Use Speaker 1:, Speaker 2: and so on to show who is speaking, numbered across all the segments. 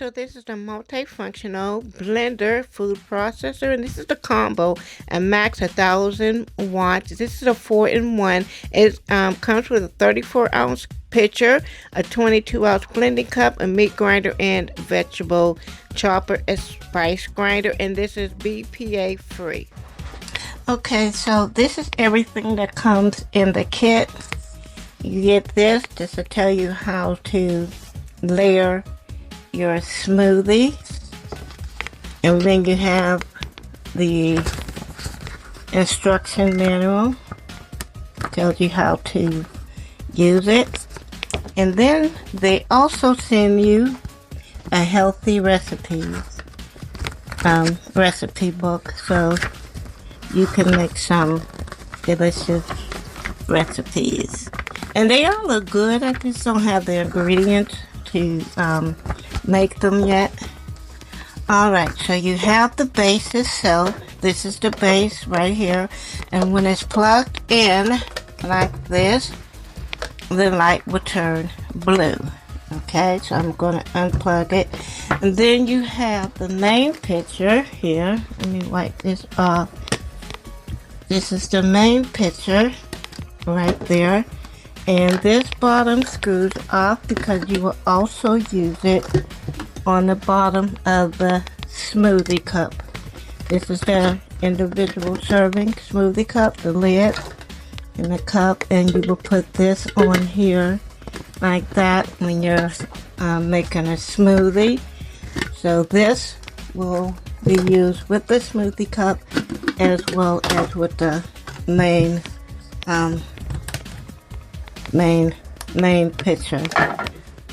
Speaker 1: so this is the multifunctional blender food processor, and this is the combo, a max 1,000 watts. This is a 4-in-1. It comes with a 34-ounce pitcher, a 22-ounce blending cup, a meat grinder, and vegetable chopper, a spice grinder, and this is BPA free. Okay, so this is everything that comes in the kit. You get this just to tell you how to layer your smoothie, and then you have the instruction manual, tells you how to use it, and then they also send you a healthy recipe book, so you can make some delicious recipes. And they all look good. I just don't have the ingredients to make them yet. Alright, so you have the base itself. This is the base right here. And when it's plugged in like this, the light will turn blue. Okay, so I'm going to unplug it. And then you have the main picture here. Let me wipe this off. This is the main picture right there. And this bottom screws off because you will also use it on the bottom of the smoothie cup. This is the individual serving smoothie cup, the lid in the cup, and you will put this on here like that when you're making a smoothie. So this will be used with the smoothie cup as well as with the main pitcher.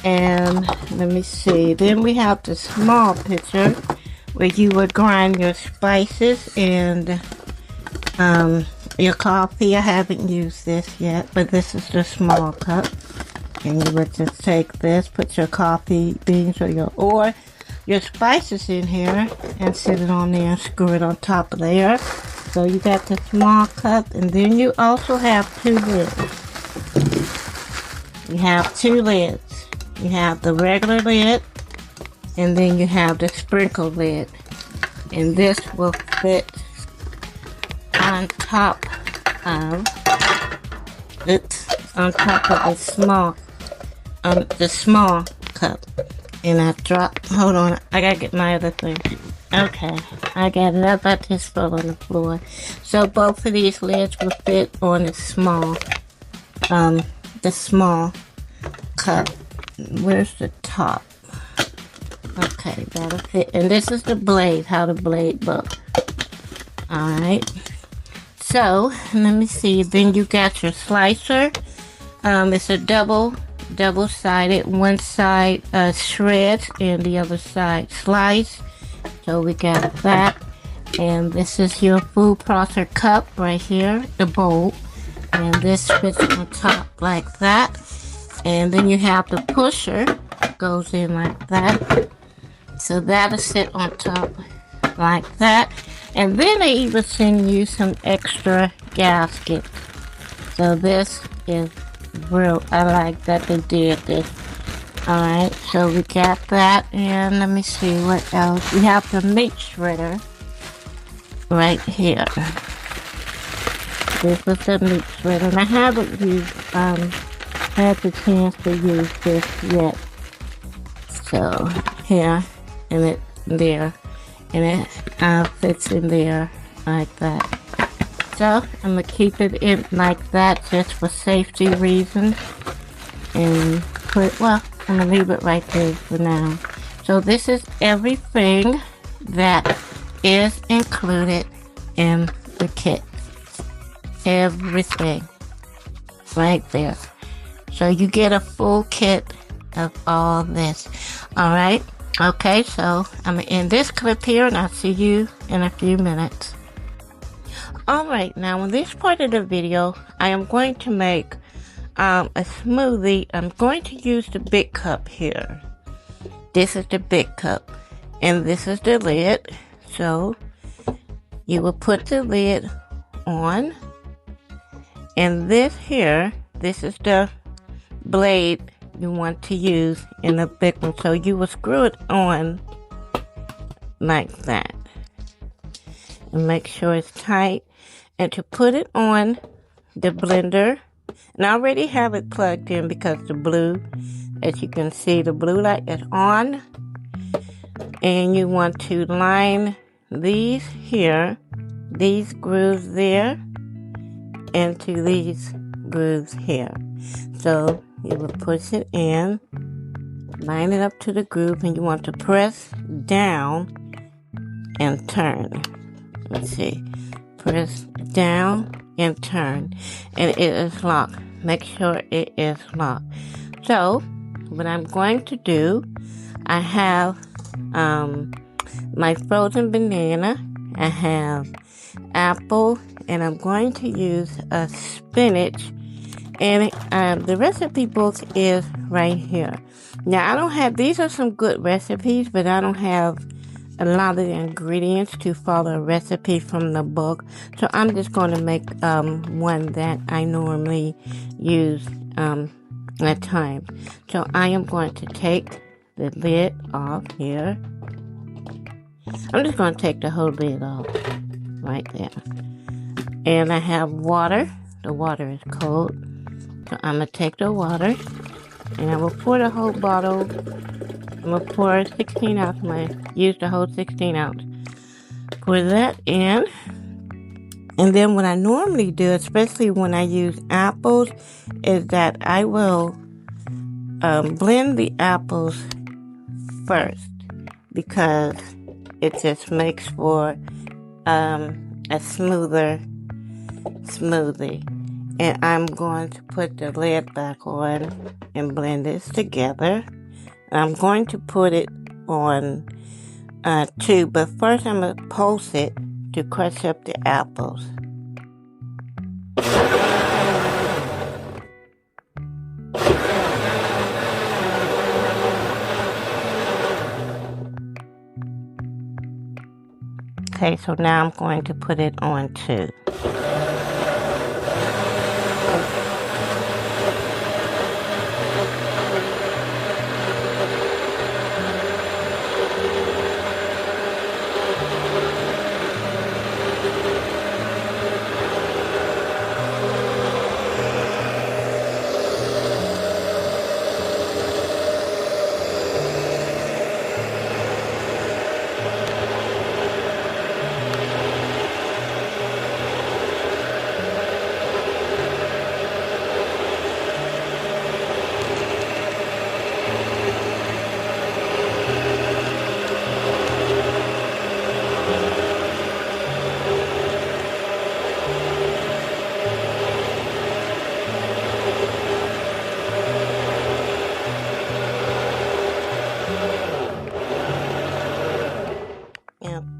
Speaker 1: And let me see, then we have the small pitcher where you would grind your spices and your coffee. I haven't used this yet, but this is the small cup, and you would just take this, put your coffee beans or your spices in here and sit it on there and screw it on top of there. So you got the small cup, and then you also have two lids. You have two lids. You have the regular lid, and then you have the sprinkle lid. And this will fit on top of the small cup. And I dropped, hold on, I gotta get my other thing. Okay, I got it up. I just fell on the floor. So both of these lids will fit on the small cup. Where's the top? Okay, that'll fit. And this is the blade, how the blade looks. Alright. So, let me see. Then you got your slicer. It's a double-sided. One side shreds and the other side slice. So we got that. And this is your food processor cup right here, the bowl. And this fits on top like that. And then you have the pusher, goes in like that. So that'll sit on top like that. And then they even send you some extra gaskets. So this is real, I like that they did this. Alright, so we got that, and let me see what else. We have the meat shredder right here. This is the meat shredder, and I haven't had the chance to use this yet. So here, and it there, and it fits in there like that. So I'm gonna keep it in like that just for safety reasons, and I'm gonna leave it right there for now. So this is everything that is included in the kit. Everything right there. So you get a full kit of all this. Alright, okay, so I'm gonna end this clip here, and I'll see you in a few minutes. Alright, now in this part of the video, I am going to make a smoothie. I'm going to use the big cup here. This is the big cup, and this is the lid. So you will put the lid on, and this here, this is the blade you want to use in the big one. So you will screw it on like that and make sure it's tight. And to put it on the blender, and I already have it plugged in because the blue, as you can see, the blue light is on. And you want to line these here, these grooves there, into these grooves here. So you will push it in, line it up to the groove, and you want to press down and turn. Let's see, press down and turn, and it is locked. Make sure it is locked. So what I'm going to do, I have my frozen banana, I have apple, and I'm going to use a spinach, and the recipe book is right here. Now I don't have, these are some good recipes, but I don't have a lot of the ingredients to follow a recipe from the book, so I'm just going to make one that I normally use at times. So I am going to take the lid off here. I'm just going to take the whole lid off right there. And I have water. The water is cold. So I'm going to take the water and I will pour the whole bottle. I'm going to pour 16 ounce. I'm going to use the whole 16 ounce. Pour that in. And then what I normally do, especially when I use apples, is that I will blend the apples first, because it just makes for a smoother smoothie. And I'm going to put the lid back on and blend this together. I'm going to put it on 2, but first I'm going to pulse it to crush up the apples. Okay, so now I'm going to put it on 2.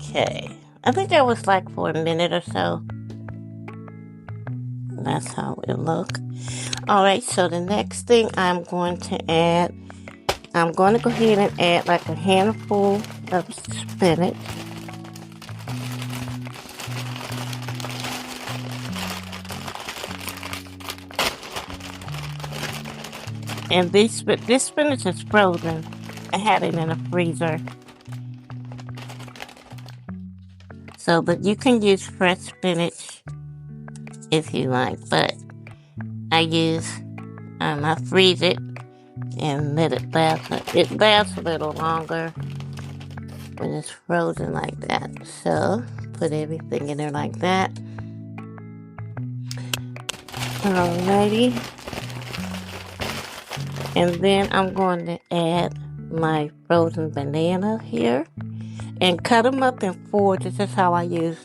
Speaker 1: Okay, I think that was like for a minute or so. That's how it looked. Alright, so the next thing I'm going to add, I'm going to go ahead and add like a handful of spinach. And this spinach is frozen. I had it in a freezer. So, but you can use fresh spinach if you like, but I freeze it and let it last. It lasts a little longer when it's frozen like that. So, put everything in there like that. Alrighty. And then I'm going to add my frozen banana here and cut them up in 4. This is how I do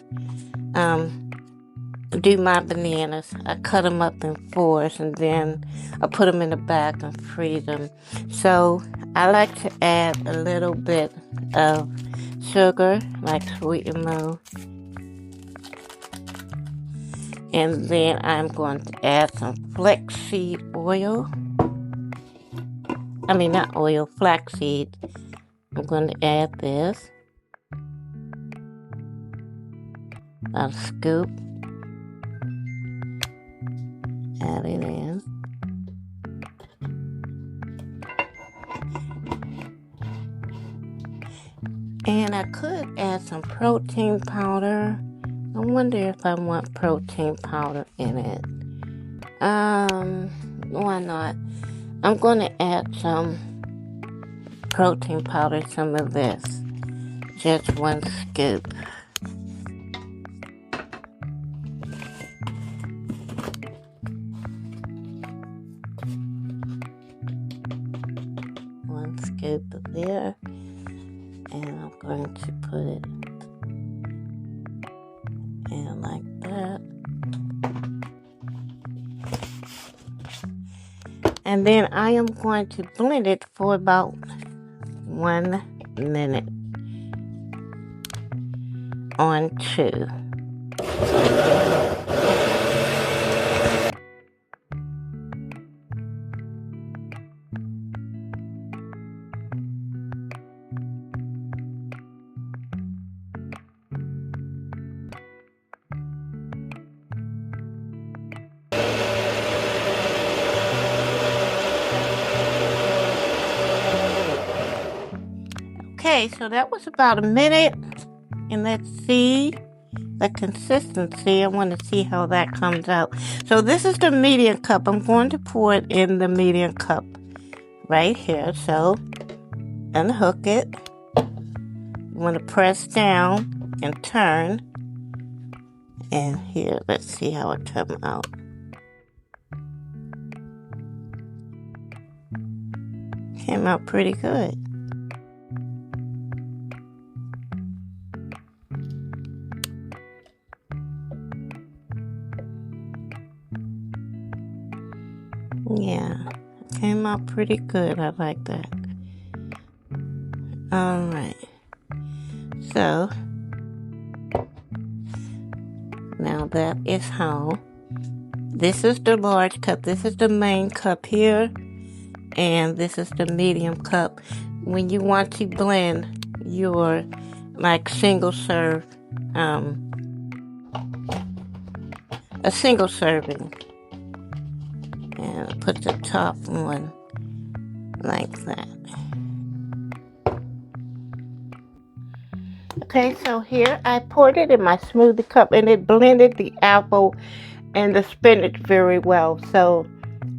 Speaker 1: my bananas. I cut them up in 4s and then I put them in the bag and freeze them. So I like to add a little bit of sugar, like sweet and low. And then I'm going to add some flaxseed oil. I mean, not oil, flaxseed. I'm going to add this. About a scoop. Add it in. I could add some protein powder. I wonder if I want protein powder in it. Why not? I'm going to add some protein powder, some of this. Just 1 scoop. One scoop of there. And I'm going to put it in like that. And then I am going to blend it for about 1 minute on 2. Okay, so that was about a minute, and let's see the consistency. I want to see how that comes out. So this is the medium cup. I'm going to pour it in the medium cup right here. So unhook it. You want to press down and turn. And here, let's see how it comes out. Came out pretty good. Yeah, came out pretty good. I like that. Alright. So, now that is how. This is the large cup. This is the main cup here. And this is the medium cup. When you want to blend your, like, single serve, a single serving. And put the top one like that. Okay, so here I poured it in my smoothie cup, and it blended the apple and the spinach very well. So,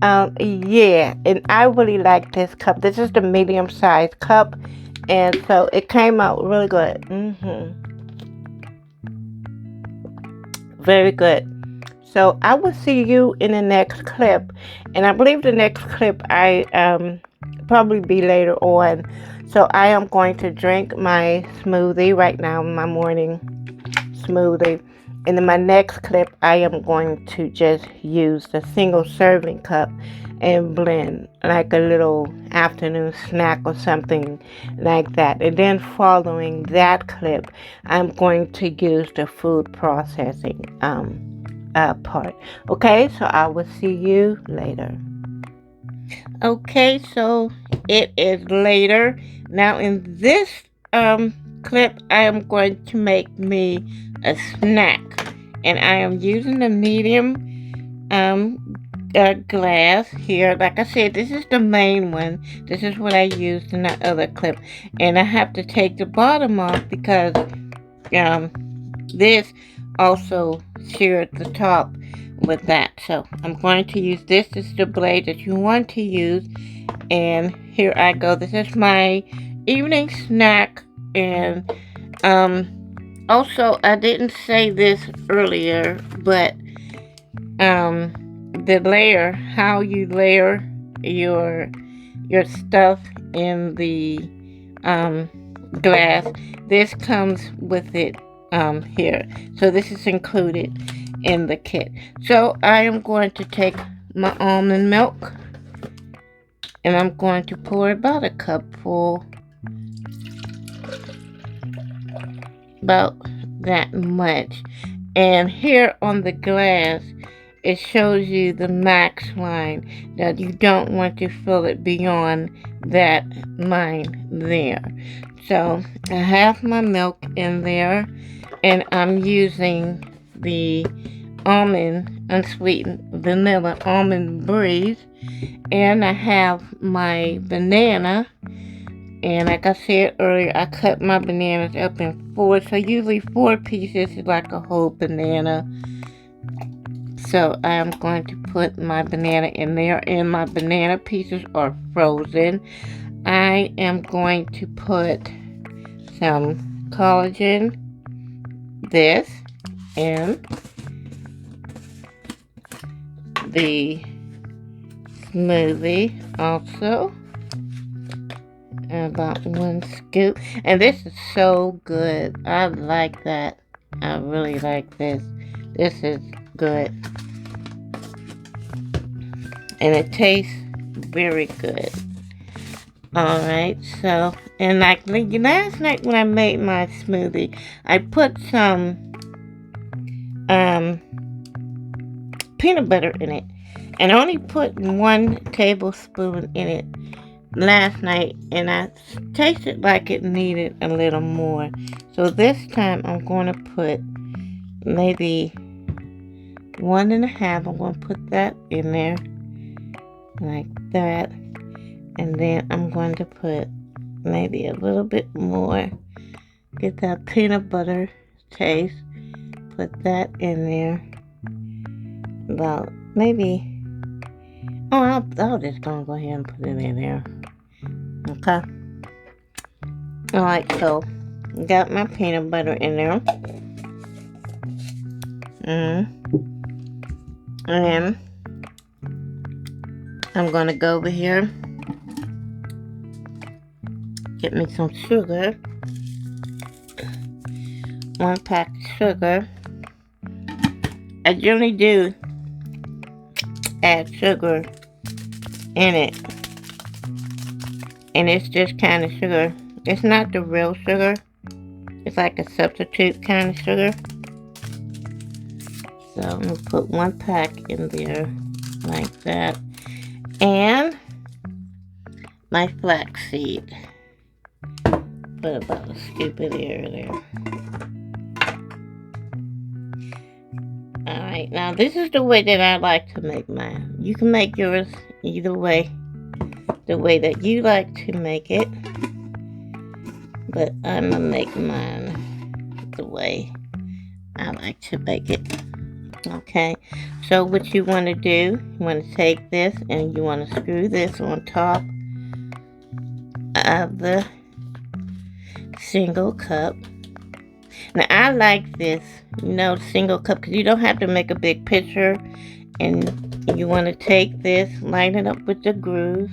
Speaker 1: yeah, and I really like this cup. This is the medium-sized cup, and so it came out really good. Very good. So I will see you in the next clip, and I believe the next clip I probably be later on. So I am going to drink my smoothie right now, my morning smoothie, and in my next clip I am going to just use the single serving cup and blend like a little afternoon snack or something like that. And then following that clip, I'm going to use the food processing part. Okay, so I will see you later. Okay, so it is later. Now in this clip, I am going to make me a snack, and I am using the medium glass here. Like I said, this is the main one. This is what I used in that other clip, and I have to take the bottom off because this also shared the top with that. So I'm going to use this. This is the blade that you want to use, and here I go. This is my evening snack. And also, I didn't say this earlier, but the layer, how you layer your stuff in the glass, this comes with it here. So this is included in the kit. So I am going to take my almond milk, and I'm going to pour about a cup full, about that much. And here on the glass, it shows you the max line, that you don't want to fill it beyond that line there. So I have my milk in there, and I'm using the almond unsweetened vanilla almond breeze, and I have my banana, And like I said earlier, I cut my bananas up in 4. So usually 4 pieces is like a whole banana. So I am going to put my banana in there. And my banana pieces are frozen. I am going to put some collagen, this, and the smoothie also. About 1 scoop. And this is so good. I like that. I really like this. This is good. And it tastes very good. Alright, so, and like last night when I made my smoothie, I put some peanut butter in it. And I only put 1 tablespoon in it last night, and I tasted like it needed a little more. So this time I'm going to put maybe 1.5. I'm going to put that in there like that, and then I'm going to put maybe a little bit more. Get that peanut butter taste. Put that in there. About maybe. Oh, I'll just gonna go ahead and put it in there. Okay. Alright, so got my peanut butter in there. And I'm gonna go over here, get me some sugar. 1 pack of sugar. I generally do add sugar in it. And it's just kind of sugar. It's not the real sugar. It's like a substitute kind of sugar. So I'm going to put 1 pack in there like that. And my flaxseed. Put about a scoop in there. Alright, now this is the way that I like to make mine. You can make yours either way. The way that you like to make it, but I'm gonna make mine the way I like to make it. Okay, so what you want to do, you want to take this and you want to screw this on top of the single cup. Now I like this, single cup, because you don't have to make a big picture. And you want to take this, line it up with the grooves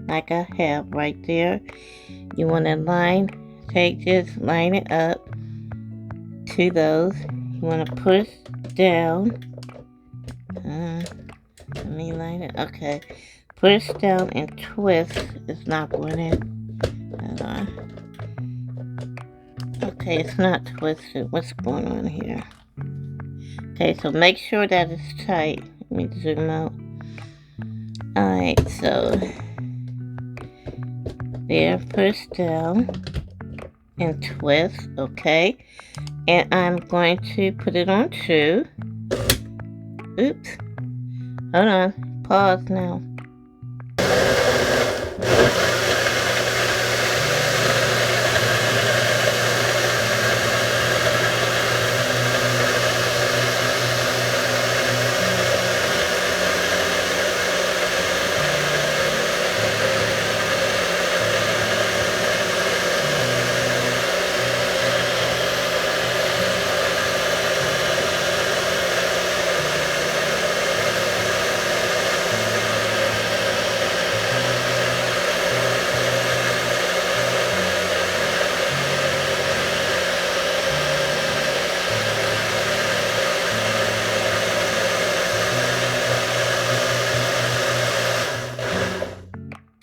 Speaker 1: like I have right there. You want to take this, line it up to those. You want to push down. Let me line it. Okay. Push down and twist. It's not going in. Hold on. Okay, it's not twisted. What's going on here? Okay, so make sure that it's tight. Let me zoom out. Alright, so there, push down and twist, okay. And I'm going to put it on 2. Oops. Hold on. Pause now.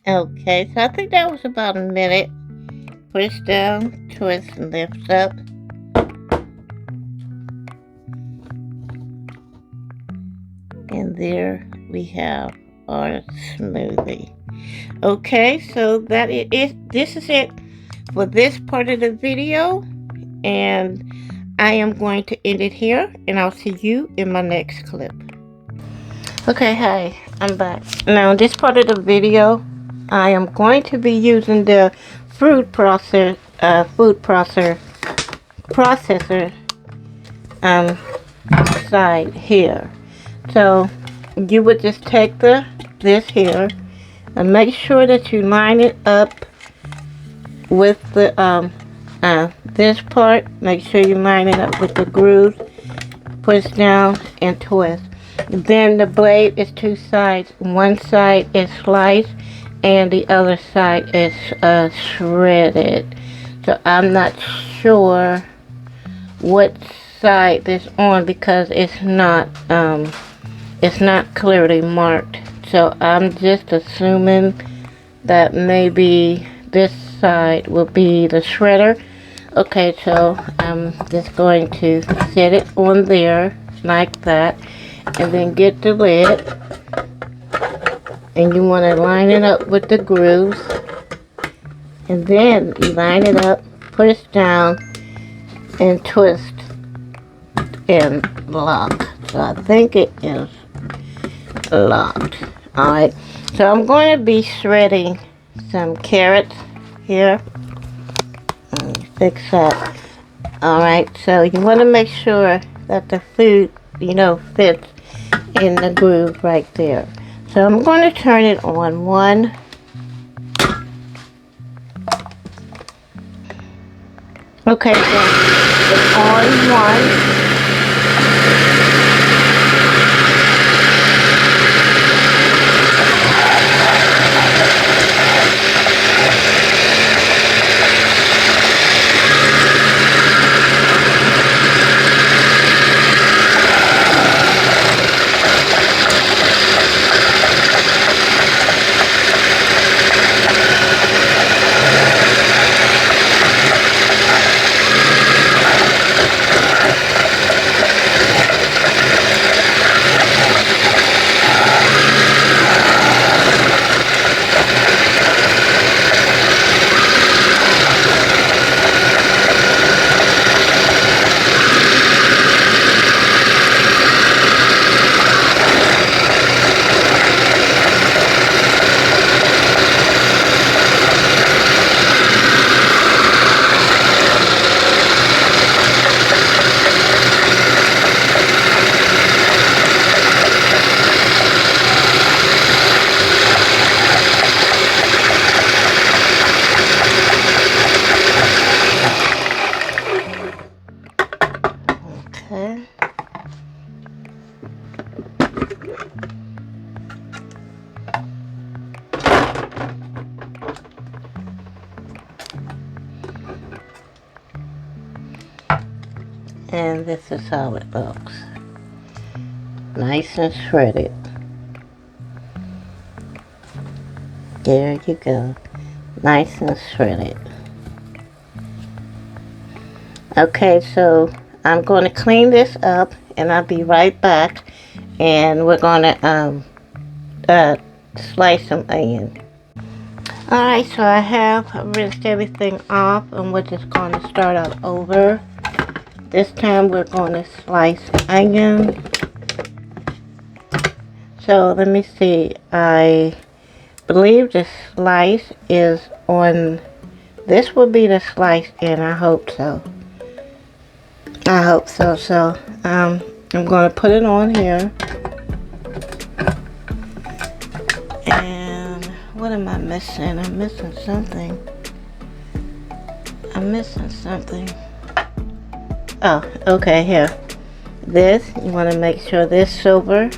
Speaker 1: Okay, so I think that was about a minute. Push down, twist, and lift up. And there we have our smoothie. Okay, so that this is it for this part of the video. And I am going to end it here, and I'll see you in my next clip. Okay, hi, I'm back. Now, in this part of the video, I am going to be using the processor side here. So you would just take this here and make sure that you line it up with the this part. Make sure you line it up with the grooves. Push down and twist. Then the blade is two sides. One side is sliced and the other side is shredded. So I'm not sure what side this on because it's not clearly marked. So I'm just assuming that maybe this side will be the shredder. Okay, so I'm just going to set it on there like that, and then get the lid, and you want to line it up with the grooves, and then you line it up, push down, and twist and lock. So I think it is locked. Alright, so I'm going to be shredding some carrots here. Fix that. Alright, so you want to make sure that the food, fits in the groove right there. So I'm going to turn it on one. Okay, so it's on one. Okay. And this is how it looks. Nice and shredded. There you go. Nice and shredded. Okay, so I'm going to clean this up and I'll be right back, and we're going to slice some onion. Alright, so I have rinsed everything off and we're just going to start out over. This time we're going to slice onion. So let me see, I believe the slice is on, this will be the slice in, I hope so. I hope so. So I'm going to put it on here. And what am I missing? I'm missing something. Oh, okay, here. This, you want to make sure this silver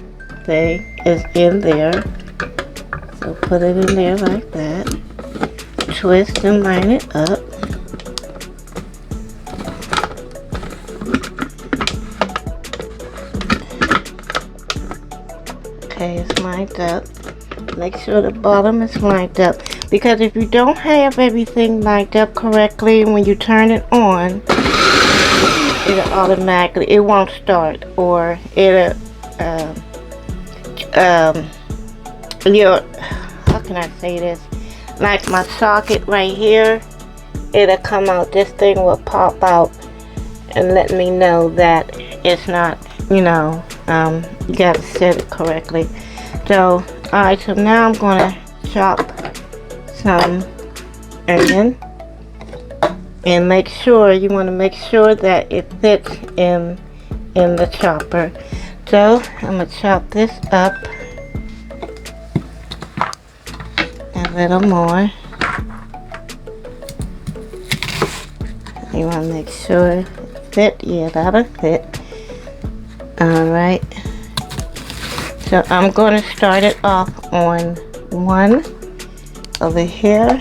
Speaker 1: thing is in there. So put it in there like that. Twist and line it up. Okay, it's lined up. Make sure the bottom is lined up, because if you don't have everything lined up correctly, when you turn it on, it'll automatically, it won't start, or it'll how can I say this, like my socket right here, it'll come out, this thing will pop out and let me know that it's not, you gotta set it correctly. So alright, so now I'm gonna chop some onion. and make sure, you want to make sure that it fits in the chopper. So I'm going to chop this up a little more. You want to make sure it fit. Yeah, that'll fit. Alright. So I'm going to start it off on one over here.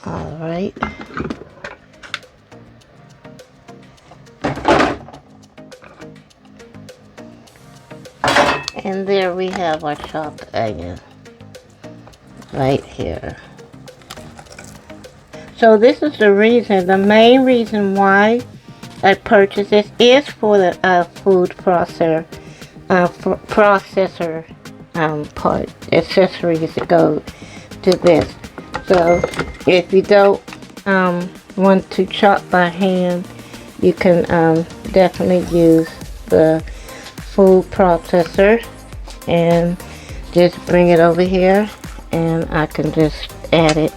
Speaker 1: Alright. And there we have our chopped onion right here. So this is the reason, the main reason why I purchased this is for the food processor part, accessories that go to this. So if you don't want to chop by hand, you can definitely use the food processor and just bring it over here, and I can just add it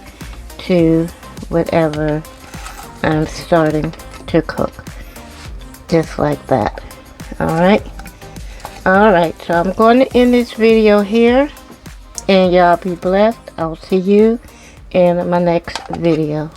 Speaker 1: to whatever I'm starting to cook, just like that. Alright, so I'm going to end this video here, and y'all be blessed. I'll see you in my next video.